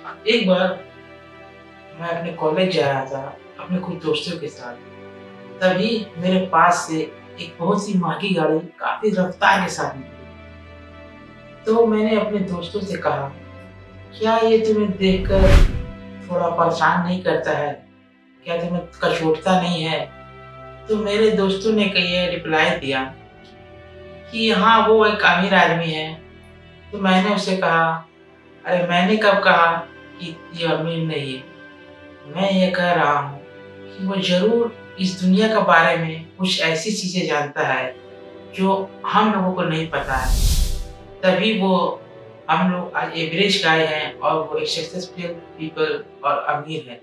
एक बार मैं अपने कॉलेज जा रहा था अपने कुछ दोस्तों के साथ। तभी मेरे पास से एक बहुत सी महँगी गाड़ी काफ़ी रफ़्तार के साथ निकली। तो मैंने अपने दोस्तों से कहा, "क्या ये तुम्हें देखकर थोड़ा परेशान नहीं करता है? क्या तुम्हें कचोटता नहीं है?" तो मेरे दोस्तों ने ये रिप्लाई दिया कि हाँ, वो एक अमीर आदमी है। तो मैंने उससे कहा, "अरे! मैंने कब कहा कि ये अमीर नहीं है? मैं ये कह रहा हूँ कि वो ज़रूर इस दुनिया के बारे में कुछ ऐसी चीज़ें जानता है, जो हम लोगों को नहीं पता है। तभी वो हम लोग आज एवरेज गाय हैं और वो एक सक्सेसफुल पीपल और अमीर है।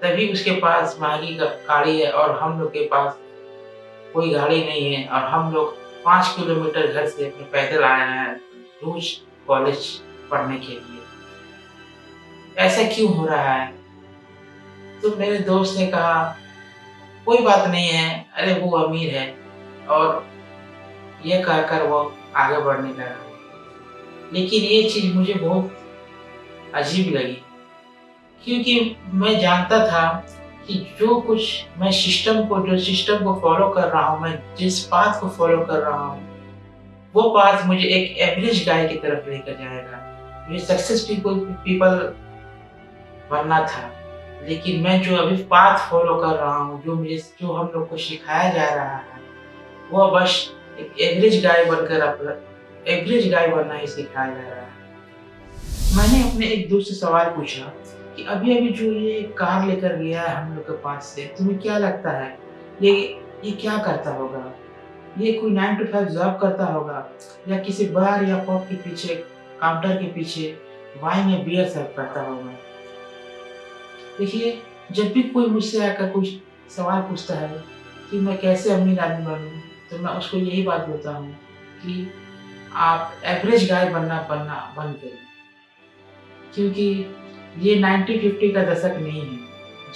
तभी उसके पास महँगी गाड़ी है और हम लोग के पास कोई गाड़ी नहीं है और हम लोग 5 किलोमीटर घर से अपने पैदल आए हैं रोज़ कॉलेज पढ़ने के लिए। ऐसा क्यों हो रहा है?" तो मेरे दोस्त ने कहा, "कोई बात नहीं है, अरे वो अमीर है।" और ये कहकर वो आगे बढ़ने लगा। लेकिन ये चीज़ मुझे बहुत अजीब लगी, क्योंकि मैं जानता था कि जो सिस्टम को फ़ॉलो कर रहा हूँ, मैं जिस पाथ को फ़ॉलो कर रहा हूँ, वो पाथ मुझे एक एवरेज गाय की तरफ लेकर जाएगा। मुझे सक्सेसफुल पीपल बनना था। लेकिन मैं जो अभी पाथ फ़ॉलो कर रहा हूँ, जो हम लोग को सिखाया जा रहा है, वो बस एक एवरेज गाय बनना ही सिखाया जा रहा है। मैंने अपने एक दोस्त से सवाल पूछा कि अभी-अभी जो ये कार लेकर गया है हम लोग के पास से, तुम्हें क्या लगता है ये ये क्या करता होगा? ये कोई 9 टू 5 जॉब करता होगा या किसी बार या पब के पीछे, काउंटर के पीछे वाइन या बियर सर्व करता होगा? देखिए, जब भी कोई मुझसे आकर कुछ सवाल पूछता है कि मैं कैसे अमीर आदमी बनूँ, तो मैं उसको यही बात बोलता हूँ कि आप एवरेज गाय बनना बंद करिए। क्योंकि ये 1950 का दशक नहीं है,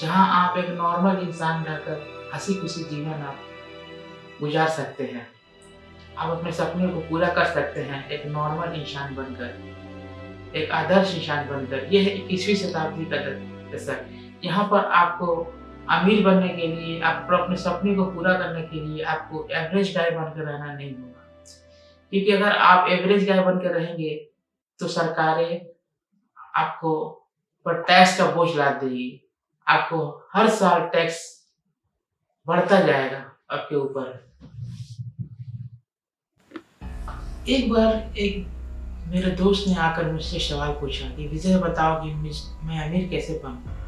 जहाँ आप एक नॉर्मल इंसान रहकर हँसी-खुशी जीवन आप गुज़ार सकते हैं। आप अपने सपने को पूरा कर सकते हैं एक नॉर्मल इंसान बनकर, एक आदर्श इंसान बनकर। ये है 21वीं शताब्दी का दशक। यहाँ पर आपको अमीर बनने के लिए, आपको अपने सपने को पूरा करने के लिए आपको एवरेज गाय बनकर रहना नहीं होगा। क्योंकि अगर आप एवरेज गाय बनकर रहेंगे, तो सरकारें आपको पर टैक्स का बोझ लाद देगी। आपको हर साल टैक्स बढ़ता जाएगा आपके ऊपर। एक बार एक मेरे दोस्त ने आकर मुझसे सवाल पूछा कि विजय बताओ कि मैं अमीर कैसे बनूँ?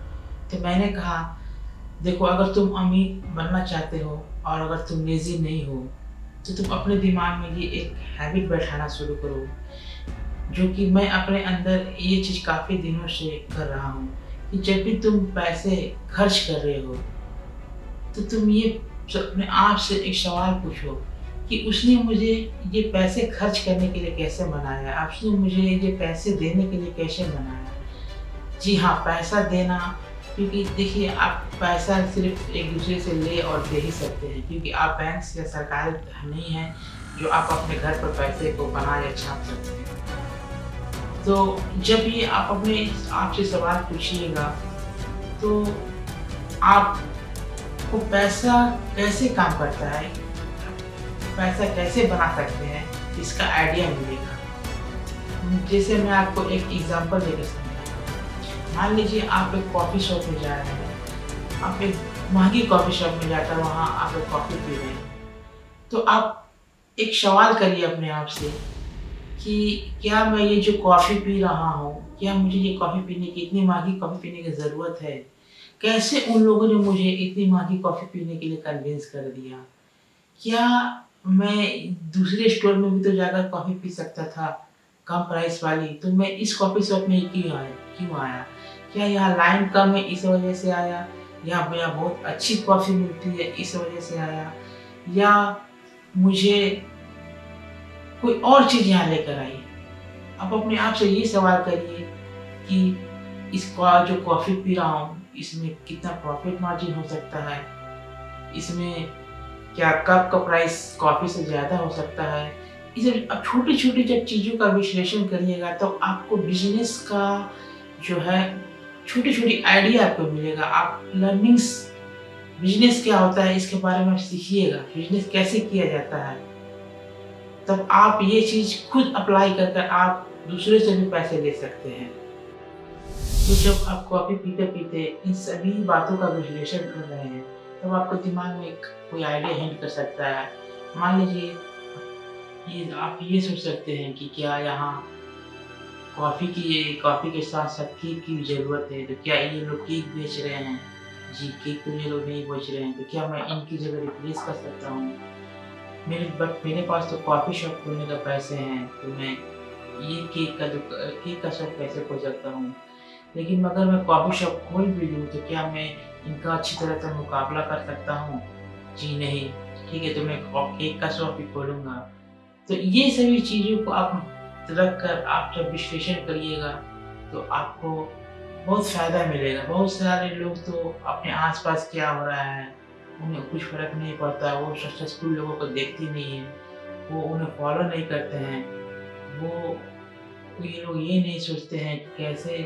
तो मैंने कहा, देखो, अगर तुम अमीर बनना चाहते हो और अगर तुम लेज़ी नहीं हो, तो तुम अपने दिमाग में ये एक हैबिट बैठाना शुरू करो, जो कि मैं अपने अंदर ये चीज़ काफ़ी दिनों से कर रहा हूँ कि जब भी तुम पैसे खर्च कर रहे हो, तो तुम ये अपने आप से एक सवाल पूछो कि उसने मुझे ये पैसे खर्च करने के लिए कैसे मनाया? उसने मुझे ये पैसे देने के लिए कैसे मनाया? जी हाँ, पैसा देना, क्योंकि देखिए, आप पैसा सिर्फ़ एक-दूसरे से ले और दे ही सकते हैं, क्योंकि आप बैंक से या सरकारी धन नहीं हैं, जो आप अपने घर पर पैसे को बना या छाप सकते हैं। तो जब भी आप अपने आप से सवाल पूछिएगा, तो आपको पैसा कैसे काम करता है, पैसा कैसे बना सकते हैं, इसका आइडिया मिलेगा। जैसे मैं आपको एक एग्ज़ाम्पल देके समझाता हूँ। मान लीजिए आप एक कॉफ़ी शॉप में जा रहे हैं, आप एक महँगी कॉफ़ी शॉप में जाकर वहाँ आप एक कॉफ़ी पी रहे हैं। तो आप एक सवाल करिए अपने आप से कि क्या मैं ये जो कॉफ़ी पी रहा हूँ, क्या मुझे ये कॉफ़ी पीने की, इतनी महँगी कॉफ़ी पीने की ज़रूरत है? कैसे उन लोगों ने मुझे इतनी महँगी कॉफ़ी पीने के लिए कन्विंस कर दिया? क्या मैं दूसरे स्टोर में भी तो जाकर कॉफ़ी पी सकता था, कम प्राइस वाली, तो मैं इस कॉफ़ी शॉप में ही क्यों आया? क्या यहाँ लाइन कम है इस वजह से आया? यहाँ बहुत अच्छी कॉफ़ी मिलती है इस वजह से आया? या मुझे कोई और चीज़ यहाँ लेकर आई? आप अपने आप से ये सवाल करिए कि जो कॉफ़ी पी रहा हूँ, इसमें कितना प्रॉफ़िट मार्जिन हो सकता है? इसमें क्या कप का प्राइस कॉफ़ी से ज़्यादा हो सकता है? ये सब आप छोटी-छोटी जब चीज़ों का विश्लेषण करिएगा, तो आपको बिज़नेस का जो है छोटी-छोटी आइडिया आपको मिलेगा। आप लर्निंग्स बिज़नेस क्या होता है इसके बारे में आप सीखिएगा, बिज़नेस कैसे किया जाता है। तब आप ये चीज़ खुद अप्लाई कर कर आप दूसरे से भी पैसे ले सकते हैं। तो जब आप कॉफ़ी पीते-पीते इन सभी बातों का विश्लेषण कर रहे हैं, तब आपके दिमाग में एक कोई आइडिया हिंट कर सकता है। मान लीजिए ये आप ये सोच सकते हैं कि क्या यहाँ कॉफ़ी के साथ-साथ केक की भी ज़रूरत है, तो क्या ये लोग केक बेच रहे हैं? जी, केक तो ये लोग नहीं बेच रहे हैं, तो क्या मैं इनकी जगह रिप्लेस कर सकता हूँ? मेरे पास तो कॉफ़ी शॉप खोलने का पैसे हैं, तो मैं ये केक का शॉप कैसे खोल सकता हूँ? लेकिन अगर मैं कॉफ़ी शॉप खोल भी लूँ, तो क्या मैं इनका अच्छी तरह से मुकाबला कर सकता हूँ? जी नहीं। ठीक है, तो मैं केक का शॉप ही खोलूँगा। तो ये सभी चीज़ों को आप रख कर आप जब विश्लेषण करिएगा, तो आपको बहुत फ़ायदा मिलेगा। बहुत सारे लोग तो अपने आस-पास क्या हो रहा है, उन्हें कुछ फ़र्क नहीं पड़ता। वो सक्सेसफुल लोगों को देखते नहीं हैं, वो उन्हें फ़ॉलो नहीं करते हैं। वो ये लोग ये नहीं सोचते हैं कि कैसे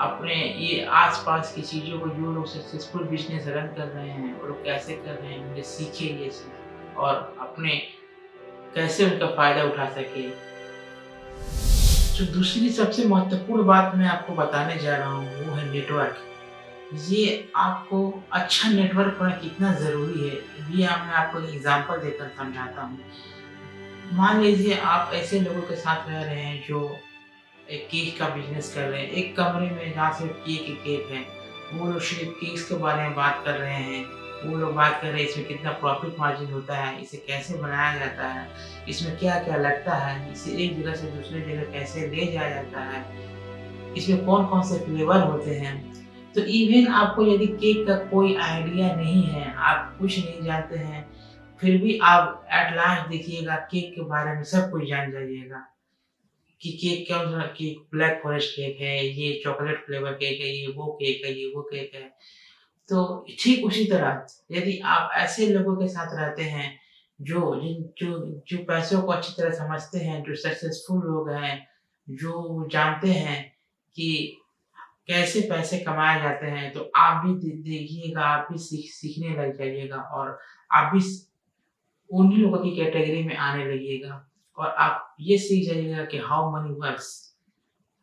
अपने ये आस-पास की चीज़ों को जो लोग सक्सेसफुल बिज़नेस रन कर रहे हैं, वो लोग कैसे कर रहे हैं, उनसे सीखें ये चीज़ और अपने कैसे उनका फ़ायदा उठा सकें। जो दूसरी सबसे महत्वपूर्ण बात मैं आपको बताने जा रहा हूँ, वो है नेटवर्क। ये आपको अच्छा नेटवर्क होना कितना ज़रूरी है, ये मैं आपको एक एग्ज़ाम्पल देकर समझाता हूँ। मान लीजिए आप ऐसे लोगों के साथ रह रहे हैं जो एक केक का बिज़नेस कर रहे हैं, एक कमरे में जहाँ सिर्फ़ केक ही केक है। वो लोग सिर्फ़ केक्स के बारे में बात कर रहे हैं। वो लोग बात कर रहे हैं इसमें कितना प्रॉफ़िट मार्जिन होता है, इसे कैसे बनाया जाता है, इसमें क्या-क्या लगता है, इसे एक जगह से दूसरी जगह कैसे ले जाया जाता है, इसमें कौन-कौन से फ्लेवर होते हैं। तो इवन आपको यदि केक का कोई आइडिया नहीं है, आप कुछ नहीं जानते हैं, फिर भी आप एट लास्ट देखिएगा केक के बारे में सब कुछ जान जाइएगा। कि केक कौन-सा केक ब्लैक फ़ॉरेस्ट केक है, ये चॉकलेट फ्लेवर केक है, ये वो केक है, ये वो केक है। तो ठीक उसी तरह यदि आप ऐसे लोगों के साथ रहते हैं जो पैसों को अच्छी तरह समझते हैं, जो सक्सेसफुल लोग हैं, जो जानते हैं कि कैसे पैसे कमाए जाते हैं, तो आप भी देखिएगा, आप भी सीखने लग जाइएगा और आप भी उन्हीं लोगों की कैटेगरी में आने लगिएगा और आप ये सीख जाइएगा कि हाउ मनी वर्क्स।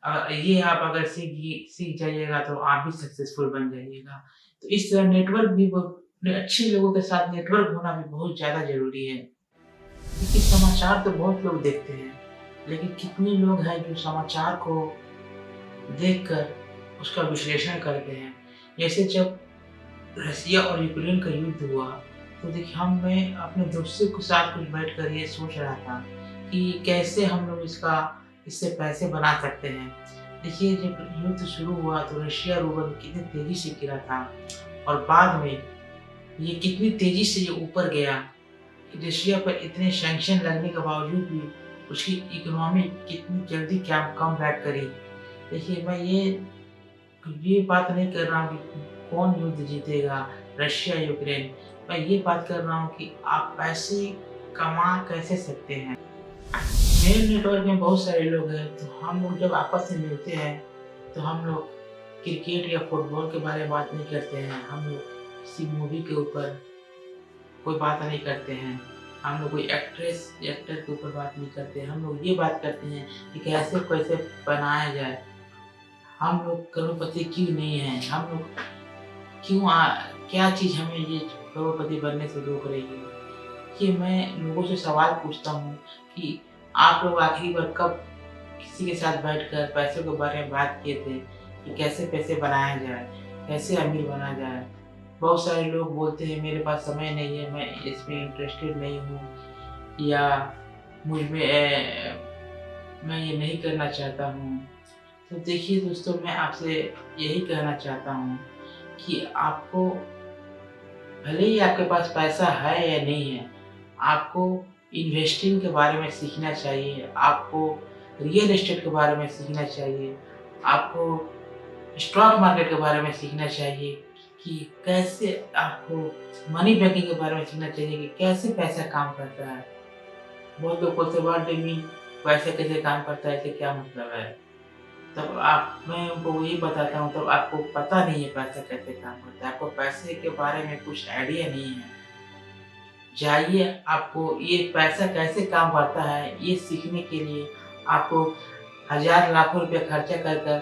ये आप अगर सीख जाइएगा तो आप भी सक्सेसफुल बन जाइएगा। तो इस तरह नेटवर्क भी अच्छे लोगों के साथ नेटवर्क होना भी बहुत ज़्यादा ज़रूरी है। क्योंकि समाचार तो बहुत लोग देखते हैं, लेकिन कितने लोग हैं जो समाचार को देखकर उसका विश्लेषण करते हैं। जैसे जब रसिया और यूक्रेन का युद्ध हुआ, तो देखिए मैं अपने दोस्तों के साथ कुछ बैठकर ये सोच रहा था कि कैसे हम लोग इससे पैसे बना सकते हैं। देखिए जब युद्ध शुरू हुआ तो रशिया रूबल कितनी तेज़ी से गिरा था और बाद में ये कितनी तेज़ी से ये ऊपर गया। रशिया पर इतने सैंक्शन लगने के बावजूद भी उसकी इकोनॉमी कितनी जल्दी क्या कमबैक करी। देखिए मैं ये बात नहीं कर रहा हूँ कि कौन युद्ध जीतेगा, रशिया यूक्रेन। मैं ये बात कर रहा हूँ कि आप पैसे कमा कैसे सकते हैं। मेरे नेटवर्क में बहुत सारे लोग हैं, तो हम लोग जब आपस में मिलते हैं, तो हम लोग क्रिकेट या फुटबॉल के बारे में बात नहीं करते हैं। हम लोग किसी मूवी के ऊपर कोई बात नहीं करते हैं। हम लोग कोई एक्ट्रेस या एक्टर के ऊपर बात नहीं करते हैं। हम लोग ये बात करते हैं कि कैसे पैसे बनाया जाए। हम लोग करोड़पति क्यों नहीं हैं? हम लोग क्यों क्या चीज़ हमें ये करोड़पति बनने से रोक रही है? कि मैं लोगों से सवाल पूछता हूँ कि आप लोग आखिरी बार कब किसी के साथ बैठकर पैसों के बारे में बात किए थे कि कैसे पैसे बनाया जाए, कैसे अमीर बना जाए? बहुत सारे लोग बोलते हैं मेरे पास समय नहीं है, मैं इसमें इंटरेस्टेड नहीं हूँ या मुझ में मैं ये नहीं करना चाहता हूँ। तो देखिए दोस्तों मैं आपसे यही कहना चाहता हूँ कि आपको भले ही आपके पास पैसा है या नहीं है, आपको इन्वेस्टिंग के बारे में सीखना चाहिए, आपको रियल एस्टेट के बारे में सीखना चाहिए, आपको स्टॉक मार्केट के बारे में सीखना चाहिए कि कैसे आपको मनी बैंकिंग के बारे में सीखना चाहिए कि कैसे पैसा काम करता है। बहुत लोग बोलते हैं व्हाट डू यू मीन पैसा कैसे काम करता है, इससे क्या मतलब है? तब आप मैं उनको वही बताता हूँ, तब आपको पता नहीं है पैसा कैसे काम करता है, आपको पैसे के बारे में कुछ आइडिया नहीं है। जाइए, आपको ये पैसा कैसे काम करता है, ये सीखने के लिए आपको हज़ार लाखों रुपए खर्चा कर कर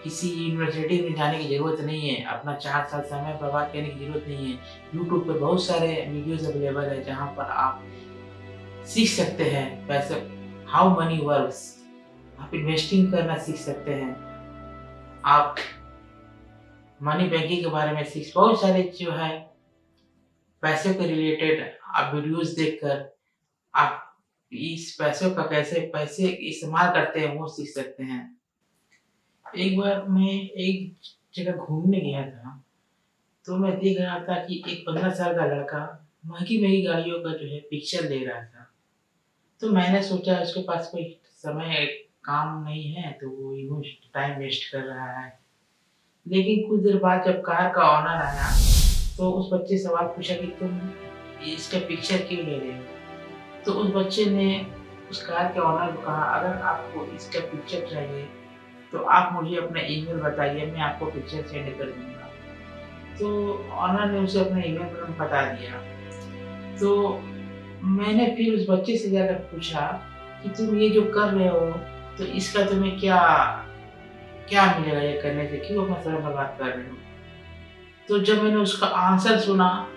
किसी यूनिवर्सिटी में जाने की ज़रूरत नहीं है, अपना 4 साल समय बर्बाद करने की ज़रूरत नहीं है। यूट्यूब पे बहुत सारे वीडियोज़ अवेलेबल है, जहाँ पर आप सीख सकते हैं पैसे हाउ मनी वर्क्स। आप इन्वेस्टिंग करना सीख सकते हैं, आप मनी बैंकिंग के बारे में सीख बहुत सारे जो है पैसे के रिलेटेड आप वीडियोज़ देखकर आप इस पैसों का कैसे पैसे इस्तेमाल करते हैं वो सीख सकते हैं। एक बार मैं एक जगह घूमने गया था, तो मैं देख रहा था कि एक 15 साल का लड़का महँगी-महँगी गाड़ियों का जो है पिक्चर ले रहा था। तो मैंने सोचा उसके पास कोई समय काम नहीं है, तो वो यूँ टाइम वेस्ट कर रहा है। लेकिन कुछ देर बाद जब कार का ओनर आया, तो उस बच्चे से सवाल पूछा कि तुम इसका पिक्चर क्यों ले रहे हो? तो उस बच्चे ने उस कार के ओनर को कहा, अगर आपको इसका पिक्चर चाहिए तो आप मुझे अपना ईमेल बताइए, मैं आपको पिक्चर सेंड कर दूँगा। तो ओनर ने उसे अपना ईमेल पर बता दिया। तो मैंने फिर उस बच्चे से जाकर पूछा कि तुम ये जो कर रहे हो, तो इसका तुम्हें क्या क्या मिलेगा ये करने से? क्यों अपना समय बर्बाद कर रहे हो? तो जब मैंने उसका आंसर सुना,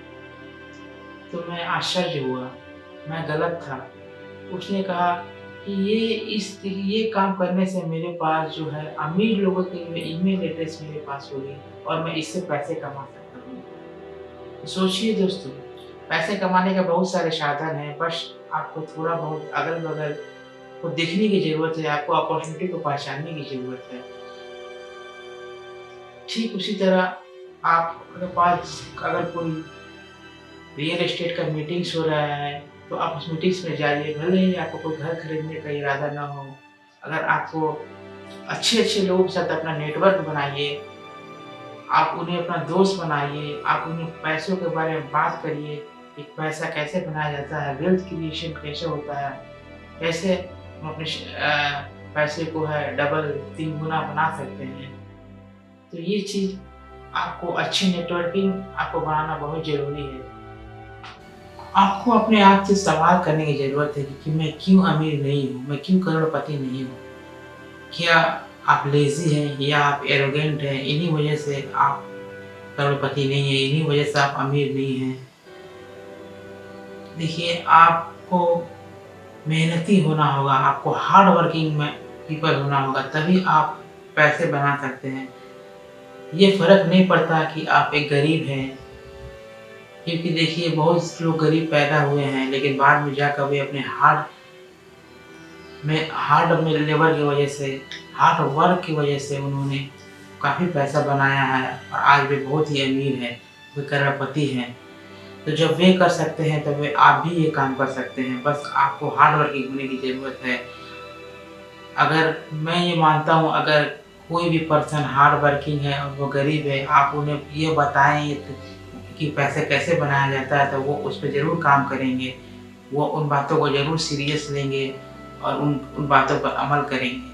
तो मैं आश्चर्य हुआ, मैं गलत था। उसने कहा कि ये काम करने से मेरे पास जो है अमीर लोगों के लिए ईमेल एड्रेस मेरे पास होगी और मैं इससे पैसे कमा सकता हूँ। सोचिए दोस्तों, पैसे कमाने के बहुत सारे साधन हैं, बस आपको थोड़ा बहुत अगल-बगल को देखने की ज़रूरत है, आपको अपॉर्च्युनिटी को पहचानने की ज़रूरत है। ठीक उसी तरह आपके पास अगर कोई रियल एस्टेट का मीटिंग्स हो रहा है, तो आप उस मीटिंग्स में जाइए, भले ही आपको कोई घर खरीदने का इरादा ना हो। अगर आपको अच्छे-अच्छे लोगों के साथ अपना नेटवर्क बनाइए, आप उन्हें अपना दोस्त बनाइए, आप उन्हें पैसों के बारे में बात करिए कि पैसा कैसे बनाया जाता है, वेल्थ क्रिएशन कैसे होता है, कैसे हम अपने पैसे को है डबल 3 गुना बना सकते हैं। तो ये चीज़ आपको अच्छी नेटवर्किंग आपको बनाना बहुत ज़रूरी है। आपको अपने आप से सवाल करने की ज़रूरत है कि मैं क्यों अमीर नहीं हूँ? मैं क्यों करोड़पति नहीं हूँ? क्या आप लेज़ी हैं या आप एरोगेंट हैं? इन्हीं वजह से आप करोड़पति नहीं हैं, इन्हीं वजह से आप अमीर नहीं हैं। देखिए, आपको मेहनती होना होगा, आपको हार्ड वर्किंग में पीपल होना होगा, तभी आप पैसे बना सकते हैं। ये फ़र्क नहीं पड़ता कि आप एक गरीब हैं, क्योंकि देखिए बहुत से लोग गरीब पैदा हुए हैं, लेकिन बाद में जाकर वे अपने हार्ड में लेबर की वजह से, हार्ड वर्क की वजह से उन्होंने काफ़ी पैसा बनाया है और आज वे बहुत ही अमीर हैं, वे करोड़पति हैं। तो जब वे कर सकते हैं, तो वे आप भी ये काम कर सकते हैं, बस आपको हार्ड वर्किंग होने की ज़रूरत है। अगर मैं ये मानता हूँ, अगर कोई भी पर्सन हार्ड वर्किंग है और वो गरीब है, आप उन्हें ये बताएँ कि पैसे कैसे बनाया जाता है, तो वो उस पे ज़रूर काम करेंगे। वो उन बातों को ज़रूर सीरियस लेंगे और उन बातों पर अमल करेंगे।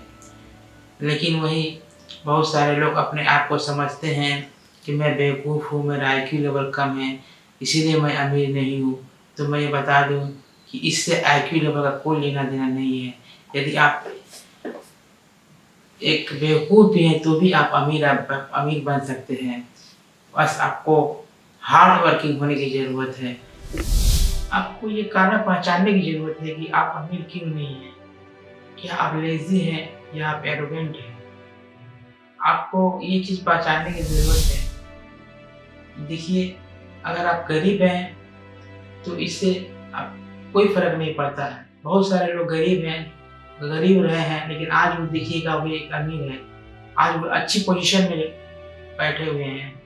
लेकिन वही बहुत सारे लोग अपने आप को समझते हैं कि मैं बेवकूफ़ हूँ, मेरा आईक्यू लेवल कम है, इसीलिए मैं अमीर नहीं हूँ। तो मैं ये बता दूँ कि इससे आईक्यू लेवल का कोई लेना-देना नहीं है। यदि आप एक बेवकूफ़ भी हैं, तो भी आप अमीर बन सकते हैं। बस आपको हार्ड वर्किंग होने की ज़रूरत है। आपको ये कारण पहचानने की ज़रूरत है कि आप अमीर क्यों नहीं हैं। क्या आप लेज़ी हैं या आप एरोगेंट हैं? आपको ये चीज़ पहचानने की ज़रूरत है। देखिए, अगर आप गरीब हैं, तो इससे आप कोई फ़र्क नहीं पड़ता है। बहुत सारे लोग गरीब हैं, गरीब रहे हैं, लेकिन आज वो देखिएगा वो एक अमीर है। आज वो अच्छी पोज़ीशन में बैठे हुए हैं।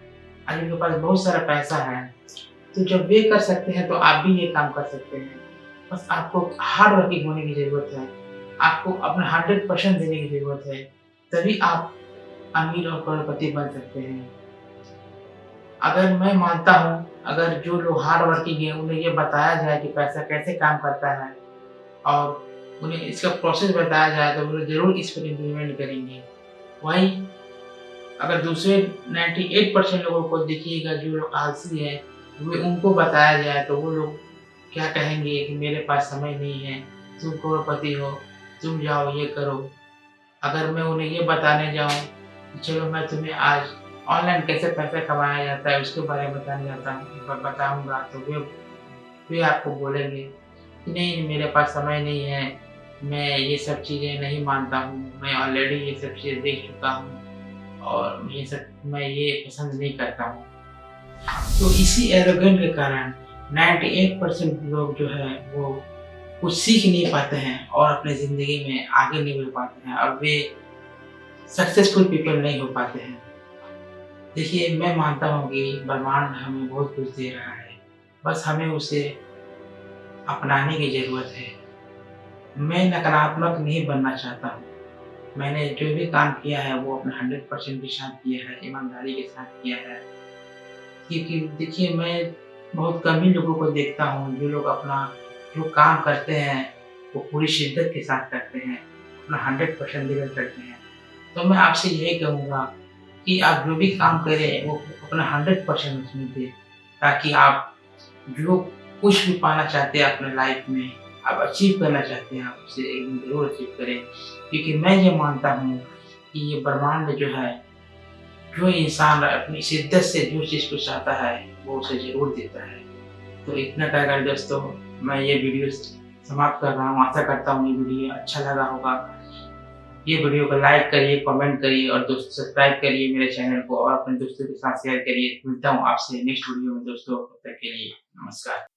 आज उनके पास बहुत सारा पैसा है। तो जब वे कर सकते हैं, तो आप भी ये काम कर सकते हैं। बस आपको हार्ड वर्किंग होने की ज़रूरत है। आपको अपना 100% देने की ज़रूरत है। तभी आप अमीर और करोड़पति बन सकते हैं। अगर मैं मानता हूँ, अगर जो लोग हार्ड वर्किंग हैं, उन्हें ये बताया जाए कि पैसा कैसे काम करता है और उन्हें इसका प्रोसेस बताया जाए, तो वो ज़रूर इस पर इम्प्लीमेंट करेंगे। वहीं अगर दूसरे 98% लोगों को देखिएगा जो लोग आलसी हैं, वे उनको बताया जाए तो वो लोग क्या कहेंगे कि मेरे पास समय नहीं है, तुम करोड़पति हो, तुम जाओ ये करो। अगर मैं उन्हें ये बताने जाऊँ कि चलो मैं तुम्हें आज ऑनलाइन कैसे पैसा कमाया जाता है उसके बारे में बताने जाता हूँ ब बताऊँगा तो वे आपको बोलेंगे कि नहीं मेरे पास समय नहीं है, मैं ये सब चीज़ें नहीं मानता हूँ, मैं ऑलरेडी ये सब चीज़ें देख चुका हूँ और मैं ये पसंद नहीं करता हूँ। तो इसी एरोगेंट के कारण 98% लोग जो है वो कुछ सीख नहीं पाते हैं और अपनी ज़िंदगी में आगे नहीं बढ़ पाते हैं और वे सक्सेसफुल पीपल नहीं हो पाते हैं। देखिए, मैं मानता हूँ कि ब्रह्मांड हमें बहुत कुछ दे रहा है, बस हमें उसे अपनाने की ज़रूरत है। मैं नकारात्मक नहीं बनना चाहता हूँ। मैंने जो भी काम किया है वो अपने 100% के साथ किया है, ईमानदारी के साथ किया है। क्योंकि देखिए मैं बहुत कम ही लोगों को देखता हूँ जो लोग अपना जो काम करते हैं वो पूरी शिद्दत के साथ करते हैं, अपना 100% देकर करते हैं। तो मैं आपसे यही कहूँगा कि आप जो भी काम करें वो अपना 100% उसमें दें, ताकि आप जो कुछ भी पाना चाहते हैं अपने लाइफ़ में, आप अचीव करना चाहते हैं, आप उसे एक दिन ज़रूर अचीव करें। क्योंकि मैं ये मानता हूँ कि ये ब्रह्मांड जो है, जो इंसान अपनी शिद्दत से जो चीज़ को चाहता है, वो उसे ज़रूर देता है। तो इतना कहकर दोस्तों मैं ये वीडियो समाप्त कर रहा हूँ। आशा करता हूँ ये वीडियो अच्छा लगा होगा। ये वीडियो को लाइक करिए, कमेंट करिए और दोस्तों सब्सक्राइब करिए मेरे चैनल को और अपने दोस्तों के साथ शेयर करिए। मिलता हूँ आपसे नेक्स्ट वीडियो में दोस्तों, तब तक के लिए नमस्कार।